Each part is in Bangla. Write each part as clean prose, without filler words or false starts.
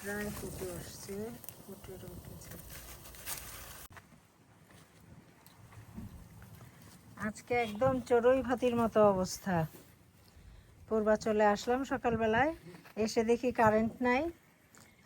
প্রায় ফুটে আসছে, ফুটে উঠেছে। আজকে একদম চড়ুই ভাতির মতো অবস্থা। পূর্বাচলে আসলাম সকালবেলায়, এসে দেখি কারেন্ট নাই।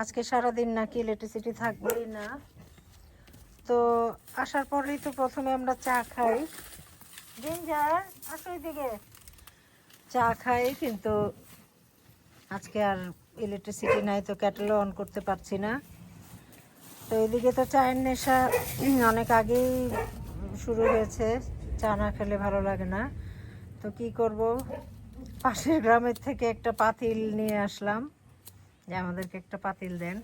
আজকে সারাদিন নাকি ইলেকট্রিসিটি থাকবেই না। তো আসার পরেই তো প্রথমে আমরা চা খাই। জিঞ্জার আসো এদিকে, চা খাই, কিন্তু আজকে আর ইলেকট্রিসিটি নাই, তো ক্যাটেলও অন করতে পারছি না। তো এদিকে তো চায়ের নেশা অনেক আগেই শুরু হয়েছে, চা না খেলে ভালো লাগে না। তো কি করব, পাশের গ্রামের থেকে একটা পাতিল নিয়ে আসলাম, যে আমাদেরকে একটা পাতিল দেন।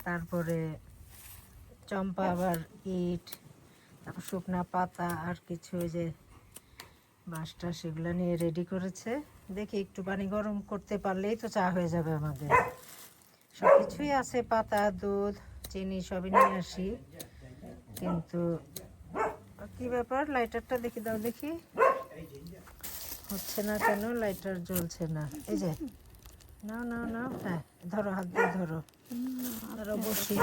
তারপরে চম্পা আবার ইট, তারপর শুকনা পাতা আর কিছু যে বাঁশটা, সেগুলো নিয়ে রেডি করেছে। দেখি একটু পানি গরম করতে পারলেই তো চা হয়ে যাবে আমাদের। সব কিছুই আছে, পাতা, দুধ, চিনি সবই নিয়ে আসি। কিন্তু কি ব্যাপার, লাইটারটা দেখি দাও দেখি, হচ্ছে না কেন, লাইটার জ্বলছে না। এই যে নাও নাও নাও, হ্যাঁ ধরো, হাত দিয়ে ধরো, ধরো বসি।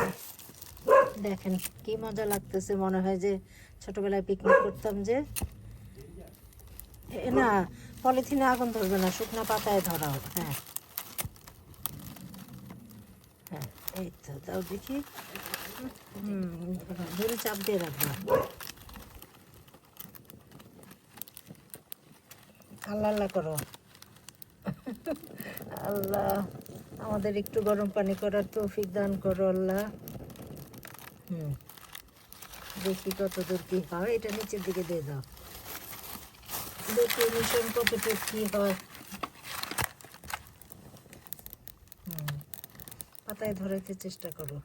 দেখেন কি মজা লাগতেছে, মনে হয় যে ছোটবেলায় পিকনিক করতাম। যে না, পলিথিনে আগুন ধরবে না, শুকনো পাতায় ধরাও। হ্যাঁ হ্যাঁ, এই তো দাও দেখি। ধরে চাপ দিয়ে রাখবা। আল্লাহ আল্লাহ করো। আল্লাহ আমাদের একটু গরম পানি করার তৌফিক দান করো আল্লাহ। দেখি কত দূর কি হয়, এটা নিচের দিকে দিয়ে দাও, দেখি মিশন কতটুকু কি হয়। পাতায় ধরাইতে চেষ্টা করো।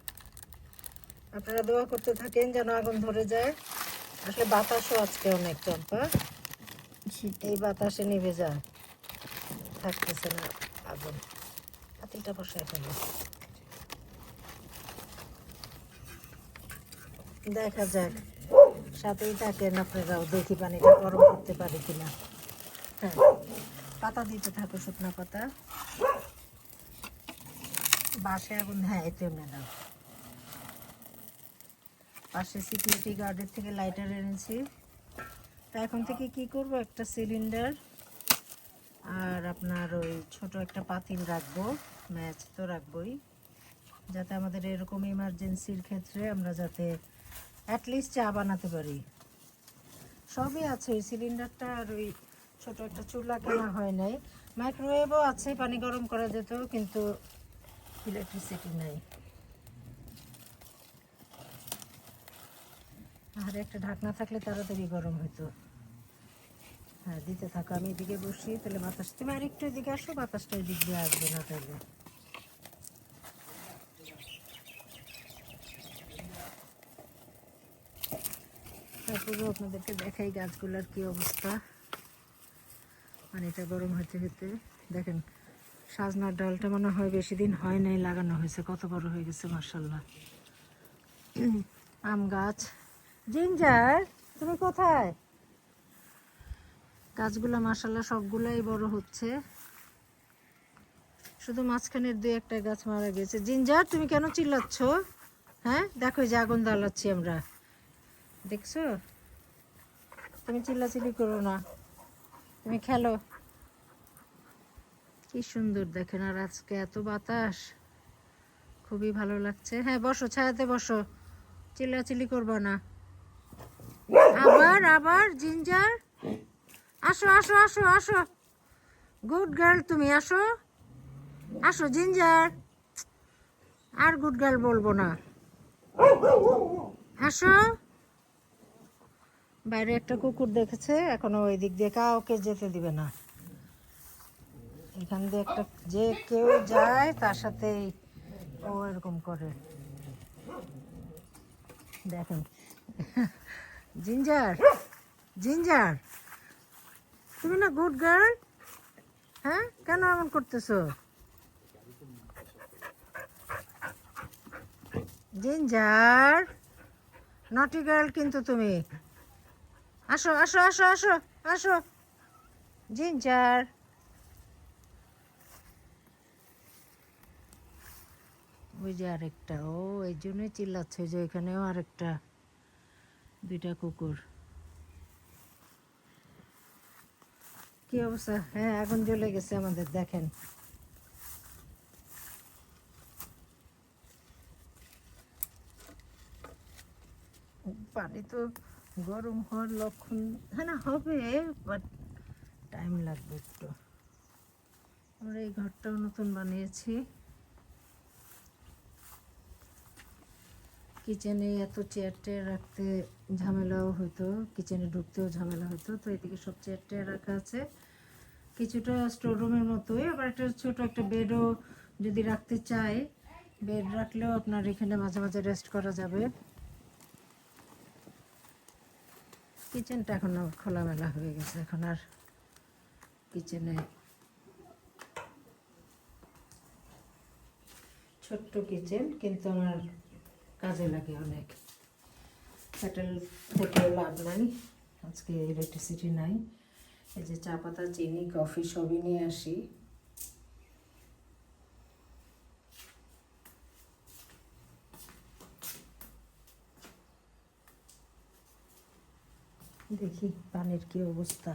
আপনারা দোয়া করতে থাকেন যেন আগুন ধরে যায়। আসলে বাতাসও আজকে অনেক, চম্পা, এই বাতাসে নিভে যায়, থাকতেছে না আগুন। পাতিলটা বসায় ফেলো, দেখা যাক। সাথেই থাকেন আপনারাও, দেখি পানিটা গরম করতে পারে কিনা। হ্যাঁ, পাতা দিতে থাকো, শুকনা পাতা, বাসে আগুন। হ্যাঁ এতে দাও। পাশে সিকিউরিটি গার্ডের থেকে লাইটার এনেছি। তা এখন থেকে কি করব, একটা সিলিন্ডার আর আপনার ওই ছোট একটা পাতিল রাখবো, ম্যাচ তো রাখবোই, যাতে আমাদের এরকম ইমার্জেন্সির ক্ষেত্রে আমরা যাতে অ্যাটলিস্ট চা বানাতে পারি। সবই আছে, ওই সিলিন্ডারটা আর ওই ছোট একটা চুলা কেনা হয় নাই। মাইক্রোওয়েভও আছে, পানি গরম করা যেত, কিন্তু ইলেকট্রিসিটি নাই। আর একটা ঢাকনা থাকলে তাড়াতাড়ি গরম হতো। হ্যাঁ দিতে থাকো, আমি এদিকে বসি, তাহলে বাতাস, তুমি আর একটু এদিকে আসো, বাতাসটা এদিক দিয়ে আসবে না তাহলে। তারপরে আপনাদেরকে দেখাই গাছগুলোর কি অবস্থা। পানিটা গরম হতে হতে দেখেন, সাজনার ডালটা মনে হয় বেশি দিন হয় নাই লাগানো হয়েছে, কত বড় হয়ে গেছে মাশাআল্লাহ। আম গাছ। জিঞ্জার তুমি কোথায়? গাছগুলো মাশাআল্লাহ সবগুলাই বড় হচ্ছে, শুধু মাঝখানের দুই একটা গাছ মারা গেছে। জিঞ্জার তুমি কেন চিল্লাচ্ছ? হ্যাঁ দেখো, যে আগুন জ্বালাচ্ছি আমরা, দেখছো? তুমি চিল্লাচিল্লি করো না, তুমি খেলো। কি সুন্দর দেখেন, আর আজকে এত বাতাস, খুবই ভালো লাগছে। হ্যাঁ বসো, ছায়াতে বসো, চিল্লাচিল্লি করবো না। আবার আবার জিঞ্জার, আসো আসো আসো আসো, গুড গার্ল তুমি, আসো আসো জিঞ্জার, আর গুড গার্ল বলবো না, আসো। বাইরে একটা কুকুর দেখেছে, এখনো ওই দিক দিয়ে কাউকে যেতে দিবে না। এখান দিয়ে একটা, যে কেউ যায় তার সাথেই ও এরকম করে, দেখেন। জিঞ্জার, জিঞ্জার তুমি না গুড গার্ল, হ্যাঁ কেন এমন করতেছো? জিঞ্জার নটি গার্ল কিন্তু তুমি, আসো আসো আসো আসো আসো জিঞ্জার। ওই যে আরেকটা, ও এই জন্যই চিল্লাচ্ছে যে এখানেও আরেকটা, দুইটা কুকুর। কি অবস্থা? হ্যাঁ, আগুন জ্বলে গেছে আমাদের, দেখেন। পানি তো গরম হওয়ার লক্ষণ, হ্যাঁ না হবে, বাট টাইম লাগবে একটু। আমরা এই ঘরটাও নতুন বানিয়েছি। কিচেনে এত চেয়ার টেয়ার রাখতে ঝামেলাও হতো, কিচেনে ঢুকতেও ঝামেলা হতো, তো এদিকে সব চেয়ার টেয়ার রাখা আছে। কিছুটা স্টোর রুমের মতোই, আবার একটা ছোট একটা বেডও যদি রাখতে চাই, বেড রাখলেও আপনার এখানে মাঝে মাঝে রেস্ট করা যাবে। কিচেনটা এখন খোলামেলা হয়ে গেছে, এখন আর কিচেনে, ছোট্ট কিচেন কিন্তু আমার কাজে লাগে অনেক। সেটেল থেকে লাভ নাই, আজকে ইলেকট্রিসিটি নাই। এই যে চা পাতা, চিনি, কফি সবই নিয়ে আসি। দেখি পানির কি অবস্থা।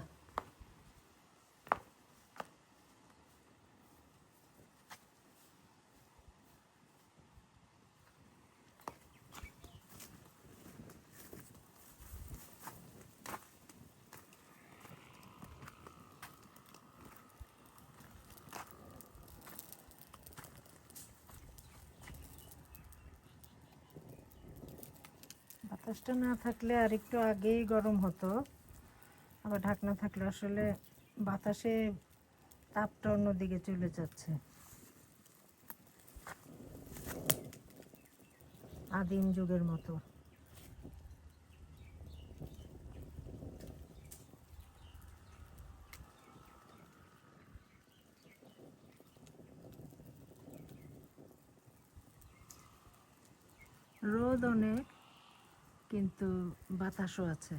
বাতাসটা না থাকলে আর একটু আগেই গরম হতো, আবার ঢাকনা থাকলে আসলে বাতাসে তাপটা অন্যদিকে চলে যাচ্ছে। আদিম যুগের মতো। রোদ অনেক, কিন্তু বাতাসও আছে,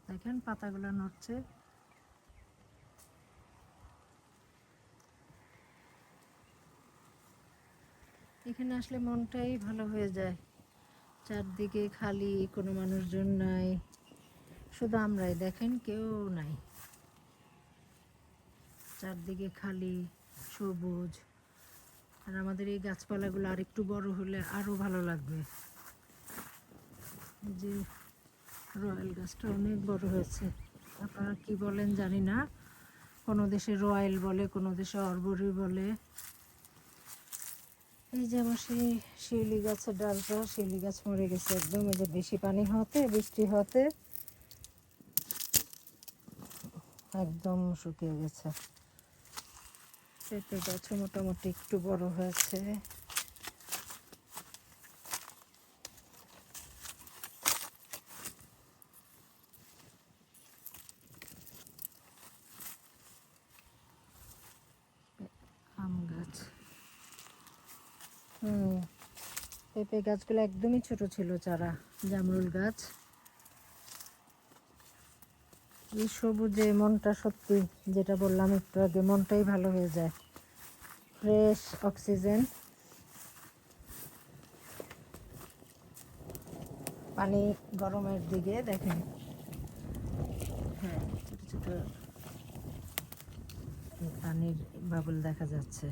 দেখেন পাতাগুলো নড়ছে। এখানে আসলে মনটাই ভালো হয়ে যায়, চারদিকে খালি, কোনো মানুষজন নাই, শুধু আমরাই, দেখেন কেউ নাই, চারদিকে খালি, সবুজ। আর আমাদের এই গাছপালাগুলো আর একটু বড় হলে আরো ভালো লাগবে। যে রয়্যাল গাছটা অনেক বড় হয়েছে, আপনারা কি বলেন জানি না, কোনো দেশে রয়্যাল বলে, কোনো দেশে অর্বরি বলে। এই যে আমার সেই শিউলি গাছের ডালটা, শিউলি গাছ মরে গেছে একদম, এই যে বেশি পানি হতে, বৃষ্টি হতে একদম শুকিয়ে গেছে। পেঁপে গাছও মোটামুটি একটু বড় হয়েছে। আম গাছ, পেঁপে গাছগুলো একদমই ছোট ছিল চারা। জামরুল গাছ, এই সবুজে মনটা সত্যি, যেটা বললাম একটু আগে, মনটাই ভালো হয়ে যায়, ফ্রেশ অক্সিজেন। পানি গরমের দিকে দেখেন, হ্যাঁ ছোটো ছোটো পানির বাবল দেখা যাচ্ছে।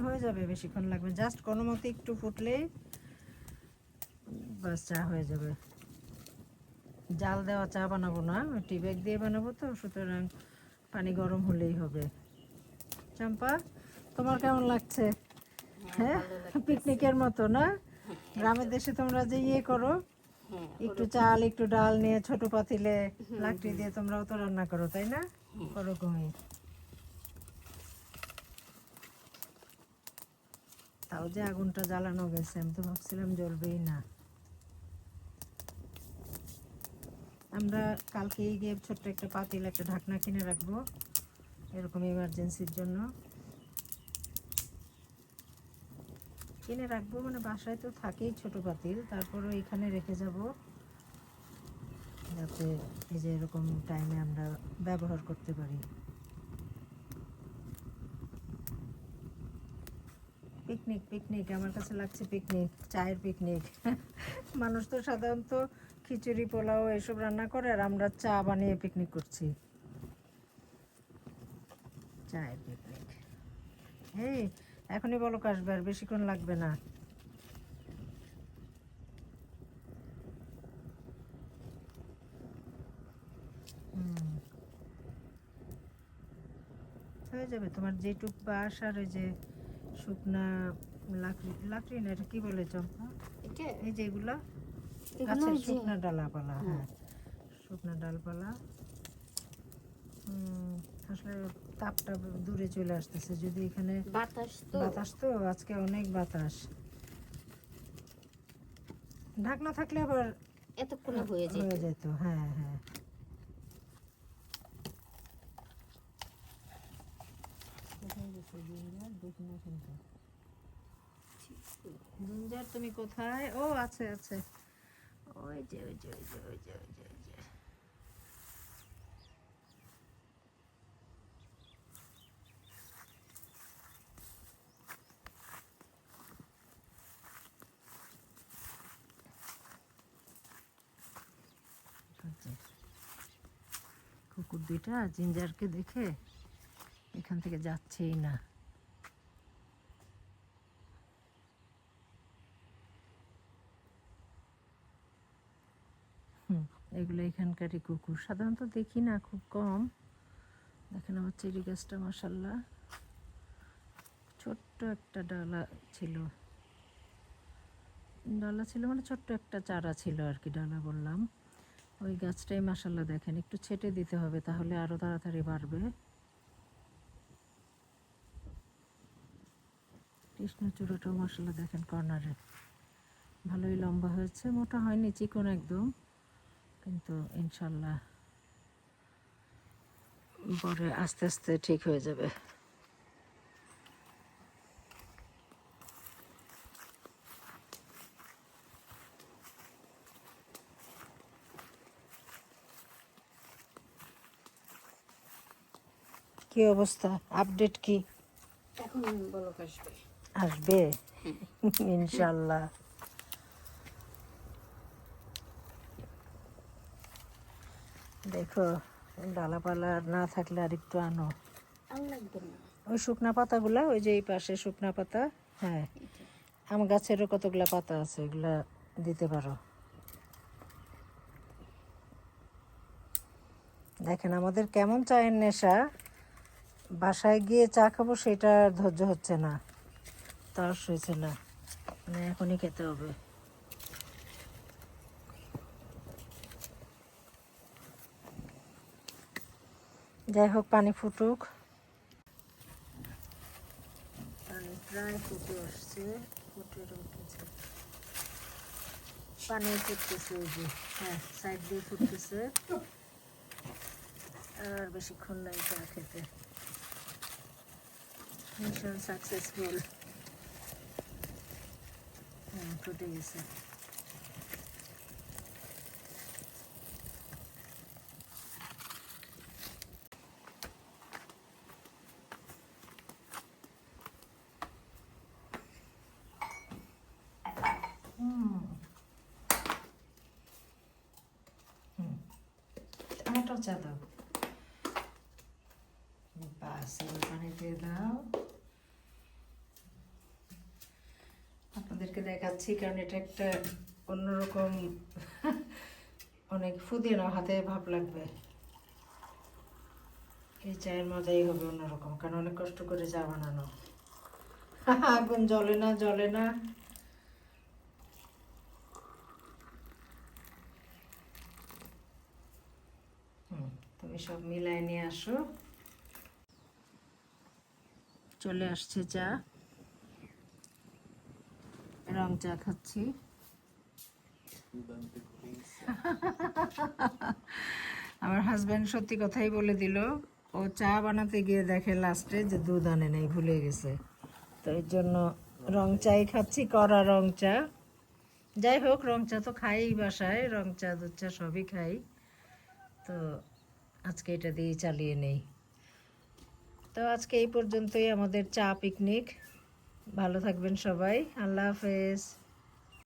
হয়ে যাবে, বেশিক্ষণ লাগবে, জাস্ট কোনো মতে একটু ফুটলেই বাস চা হয়ে যাবে। জাল দেওয়া চা বানাবো না, টি ব্যাগ দিয়ে বানাবো, তো সুতরাং পানি গরম হলেই হবে। চম্পা, তোমার কেমন লাগছে? হ্যাঁ, পিকনিকের মতো না? গ্রামের দেশে তোমরা যে ইয়ে করো, একটু চাল একটু ডাল নিয়ে ছোট পাতিলে লাকড়ি দিয়ে তোমরাও তো রান্না করো, তাই না? ওরকমই। তাও যে আগুনটা জ্বালানো গেছে, আমি তো ভাবছিলাম জ্বলবেই না। আমরা কালকে গিয়ে ছোট্ট একটা পাতিল, একটা ঢাকনা কিনে রাখবো এরকম ইমার্জেন্সির জন্য। কিনে রাখবো মানে বাসায় তো থাকেই ছোট পাতিল, তারপরও এখানে রেখে যাব, যাতে এই যে এরকম টাইমে আমরা ব্যবহার করতে পারি। পিকনিক পিকনিক আমার কাছে লাগছে পিকনিক, চায়ের পিকনিক। মানুষ তো সাধারণত খিচুড়ি পোলাও এসব রান্না করে, আর আমরা চা বানিয়ে পিকনিক করছি। চায়ের পিকনিক। এই এখনই বলক আসবে, আর বেশিক্ষণ লাগবে না। হয়ে যাবে তোমার যেটুক বাস, আর ওই যে শুকনা লাকড়ি, লাকড়ি না এটা কি বলে চম্পা, এই যে এগুলা গাছের শুকনা ডালাপালা। হ্যাঁ, শুকনা ডালপালা। আসলে তাপটা দূরে চলে আসতেছে, যদি এখানে বাতাস তো আজকে অনেক বাতাস। ঢাকনা থাকলে আবার এতক্ষণে হয়ে যেত। হ্যাঁ হ্যাঁ, জিঞ্জার তুমি কোথায়? ও আছে আছে, ওই যে ওই যে ওই যে ওই যে ওই যে ওই যে। কুকুর দুইটা জিঞ্জারকে দেখে এখান থেকে যাচ্ছেই না। এগুলো এখানকারই কুকুর, সাধারণত দেখি না, খুব কম। দেখেন আমার চেরি গাছটা মাশাআল্লাহ, ছোট্ট একটা ডালা ছিল, মানে ছোট্ট একটা চারা ছিল আর কি, ডালা বললাম। ওই গাছটাই মাশাআল্লাহ দেখেন, একটু ছেটে দিতে হবে তাহলে আরো তাড়াতাড়ি বাড়বে। কৃষ্ণচূড়াটাও মাশাআল্লাহ দেখেন কর্নারে ভালোই লম্বা হয়েছে, মোটা হয়নি, চিকন একদম, কিন্তু ইনশাল্লাহ পরে আস্তে আস্তে ঠিক হয়ে যাবে। কি অবস্থা, আপডেট কি? এখন বলক আসবে। আসবে ইনশাল্লাহ। দেখো ডালাপালা না থাকলে আর একটু আনো, ওই শুকনা পাতাগুলা, ওই যে এই পাশে শুকনা পাতা। হ্যাঁ, আম গাছেরও কতগুলা পাতা আছে, ওগুলা দিতে পারো। দেখেন আমাদের কেমন চায়ের নেশা, বাসায় গিয়ে চা খাবো সেটা ধৈর্য হচ্ছে না, তর্স হয়েছে না, মানে এখনই খেতে হবে। যাই হোক, পানি ফুটুক। পানি প্রায় ফুটে আসছে, ফুটে উঠেছে, পানি ফুটতেছে, ওই যে হ্যাঁ সাইড দিয়ে ফুটতেছে, আর বেশিক্ষণ নাই চা খেতে। Mission successful. হ্যাঁ ফুটে গেছে। আমারটাও চা দাও, বাস এবার পানি দিয়ে দাও। আপনাদেরকে দেখাচ্ছি কারণ এটা একটা অন্যরকম, অনেক ফুদিয়ে নাও, হাতে ভাব লাগবে। এই চায়ের মজাই হবে অন্যরকম, কারণ অনেক কষ্ট করে চা বানানো। আগুন জ্বলে না, জ্বলে না। তুমি সব মিলাই নিয়ে আসো। চলে আসছে চা, রং চা খাচ্ছি। আমার হাজব্যান্ড সত্যি কথাই বলে দিল, ও চা বানাতে গিয়ে দেখে লাস্টে যে দুধ আনে নাই, ভুলে গেছে, তো এর জন্য রং চাই খাচ্ছি, কড়া রং চা। যাই হোক, রং চা তো খাই বাসায়, রং চা দুধ চা সবই খাই, তো আজকে এটা দিয়েই চালিয়ে নেই। তো আজকে এই পর্যন্তই আমাদের চা পিকনিক। ভালো থাকবেন সবাই। আল্লাহ হাফেজ।